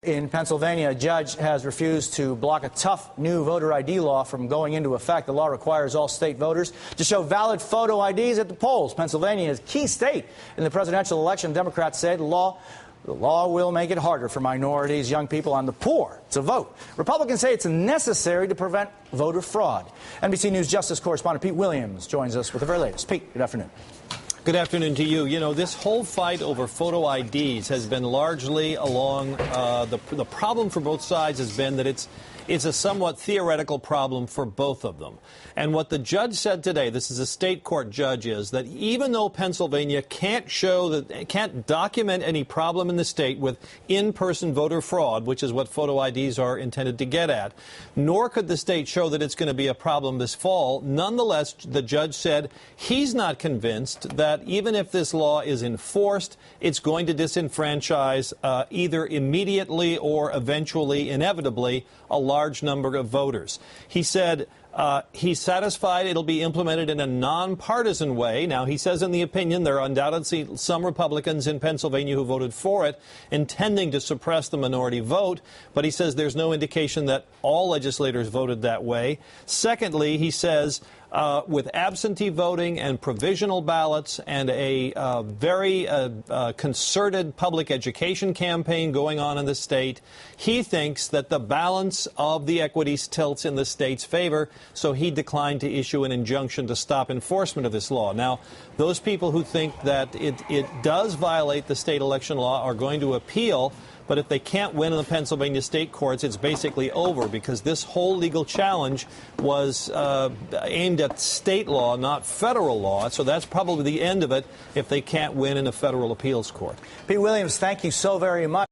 In Pennsylvania, a judge has refused to block a tough new voter ID law from going into effect. The law requires all state voters to show valid photo IDs at the polls. Pennsylvania is a key state in the presidential election. Democrats say the law will make it harder for minorities, young people, and the poor to vote. Republicans say it's necessary to prevent voter fraud. NBC News Justice correspondent Pete Williams joins us with the very latest. Pete, good afternoon. Good afternoon to you. You know, this whole fight over photo IDs has been largely along the problem for both sides has been that it's a somewhat theoretical problem for both of them. And what the judge said today, this is a state court judge, is that even though Pennsylvania can't document any problem in the state with in-person voter fraud, which is what photo IDs are intended to get at, nor could the state show that it's going to be a problem this fall, nonetheless, the judge said he's not convinced that even if this law is enforced, it's going to disenfranchise either immediately or eventually, inevitably, a large number of voters. He said he's satisfied it'll be implemented in a nonpartisan way. Now, he says in the opinion there are undoubtedly some Republicans in Pennsylvania who voted for it, intending to suppress the minority vote, but he says there's no indication that all legislators voted that way. Secondly, he says with absentee voting and provisional ballots and a very concerted public education campaign going on in the state, he thinks that the balance of the equities tilts in the state's favor, so he declined to issue an injunction to stop enforcement of this law. Now, those people who think that it does violate the state election law are going to appeal. But if they can't win in the Pennsylvania state courts, it's basically over, because this whole legal challenge was aimed at state law, not federal law. So that's probably the end of it if they can't win in a federal appeals court. Pete Williams, thank you so very much.